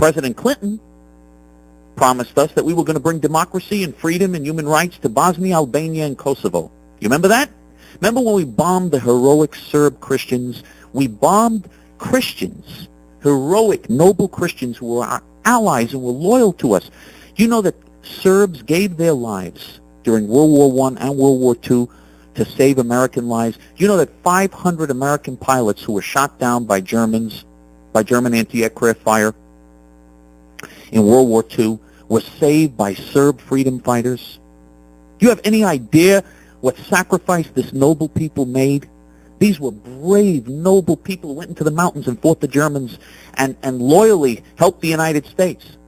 President Clinton promised us that we were going to bring democracy and freedom and human rights to Bosnia, Albania, and Kosovo. You remember that? Remember when we bombed the heroic Serb Christians? We bombed Christians, heroic, noble Christians who were our allies and were loyal to us. You know that Serbs gave their lives during World War I and World War II to save American lives. You know that 500 American pilots who were shot down by German anti-aircraft fire in World War II were saved by Serb freedom fighters? Do you have any idea what sacrifice this noble people made? These were brave, noble people who went into the mountains and fought the Germans and loyally helped the United States.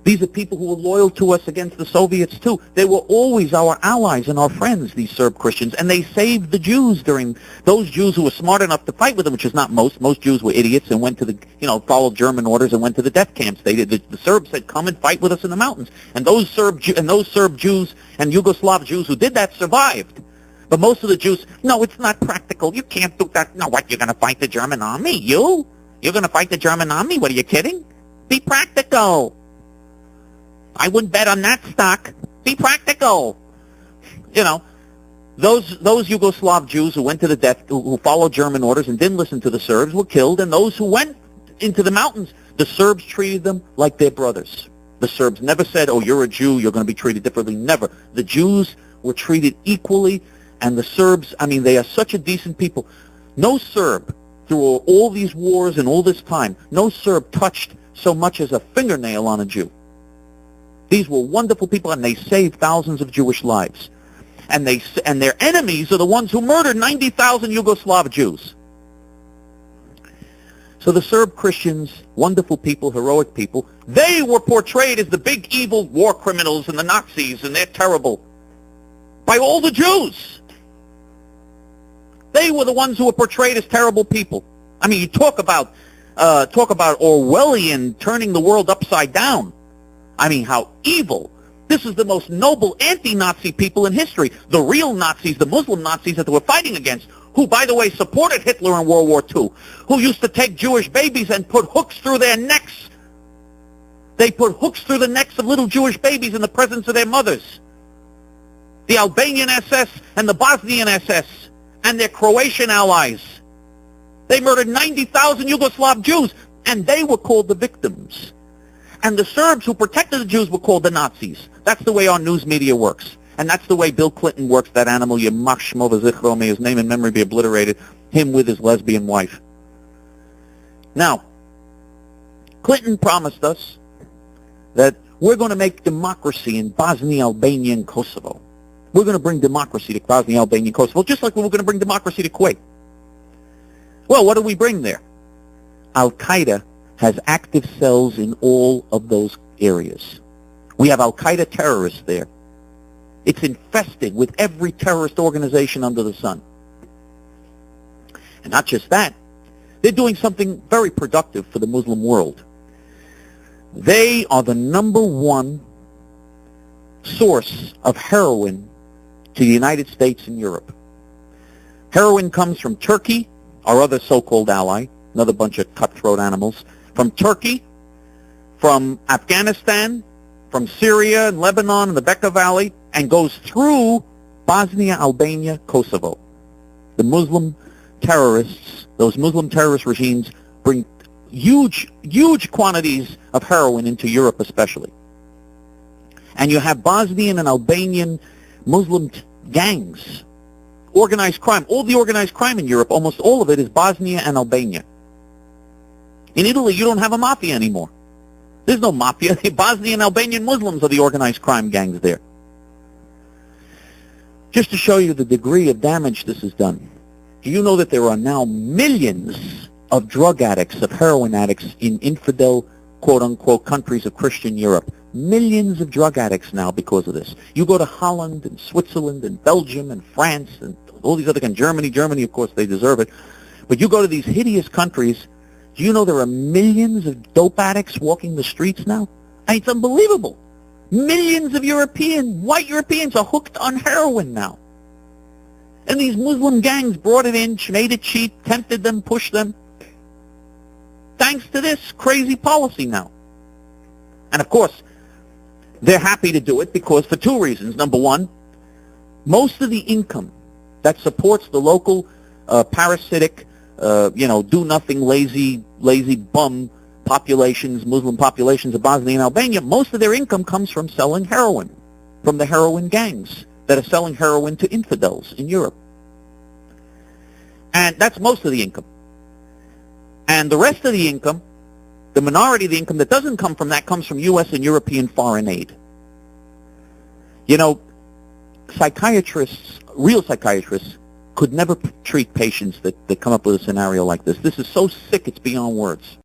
These are people who were loyal to us against the Soviets too. They were always our allies and our friends, these Serb Christians, and they saved the Jews during, those Jews who were smart enough to fight with them, which is not most. Most Jews were idiots and went to the, followed German orders and went to the death camps. They did. The Serbs said, come and fight with us in the mountains. And those Serb Jews and Yugoslav Jews who did that survived. But most of the Jews, no, it's not practical. You can't do that. No, what, you're going to fight the German army? You're going to fight the German army? What, are you kidding? Be practical. I wouldn't bet on that stock. Be practical. Those Yugoslav Jews who went to the death, who followed German orders and didn't listen to the Serbs were killed, and those who went into the mountains, the Serbs treated them like their brothers. The Serbs never said, oh, you're a Jew, you're going to be treated differently. Never. The Jews were treated equally, and the Serbs, they are such a decent people. No Serb, through all these wars and all this time, no Serb touched so much as a fingernail on a Jew. These were wonderful people, and they saved thousands of Jewish lives. And their enemies are the ones who murdered 90,000 Yugoslav Jews. So the Serb Christians, wonderful people, heroic people, they were portrayed as the big evil war criminals and the Nazis, and they're terrible by all the Jews. They were the ones who were portrayed as terrible people. You talk about Orwellian turning the world upside down. How evil. This is the most noble anti-Nazi people in history. The real Nazis, the Muslim Nazis that they were fighting against, who, by the way, supported Hitler in World War II, who used to take Jewish babies and put hooks through their necks. They put hooks through the necks of little Jewish babies in the presence of their mothers. The Albanian SS and the Bosnian SS and their Croatian allies. They murdered 90,000 Yugoslav Jews, and they were called the victims. And the Serbs who protected the Jews were called the Nazis. That's the way our news media works. And that's the way Bill Clinton works, that animal, Yamach Shmova Zichro, may his name and memory be obliterated, him with his lesbian wife. Now, Clinton promised us that we're going to make democracy in Bosnia, Albania, and Kosovo. We're going to bring democracy to Bosnia, Albania, and Kosovo, just like we were going to bring democracy to Kuwait. Well, what do we bring there? Al-Qaeda has active cells in all of those areas. We have Al-Qaeda terrorists there. It's infested with every terrorist organization under the sun. And not just that, they're doing something very productive for the Muslim world. They are the number one source of heroin to the United States and Europe. Heroin comes from Turkey, our other so-called ally, another bunch of cutthroat animals, from Turkey, from Afghanistan, from Syria and Lebanon and the Bekaa Valley, and goes through Bosnia, Albania, Kosovo. The Muslim terrorists, those Muslim terrorist regimes, bring huge quantities of heroin into Europe especially. And you have Bosnian and Albanian Muslim gangs, organized crime. All the organized crime in Europe, almost all of it is Bosnia and Albania. In Italy, you don't have a mafia anymore. There's no mafia. The Bosnian and Albanian Muslims are the organized crime gangs there. Just to show you the degree of damage this has done, do you know that there are now millions of drug addicts, of heroin addicts in infidel, quote-unquote, countries of Christian Europe? Millions of drug addicts now because of this. You go to Holland and Switzerland and Belgium and France and all these other countries, Germany, of course, they deserve it. But you go to these hideous countries, do you know there are millions of dope addicts walking the streets now? It's unbelievable. Millions of white Europeans are hooked on heroin now. And these Muslim gangs brought it in, made it cheap, tempted them, pushed them. thanks to this crazy policy now. And of course, they're happy to do it because for two reasons. Number one, most of the income that supports the local parasitic, do-nothing, lazy bum populations, Muslim populations of Bosnia and Albania, most of their income comes from selling heroin, from the heroin gangs that are selling heroin to infidels in Europe. And that's most of the income. And the rest of the income, the minority of the income that doesn't come from that, comes from U.S. and European foreign aid. You know, psychiatrists, real psychiatrists, could never treat patients that come up with a scenario like this. This is so sick, it's beyond words.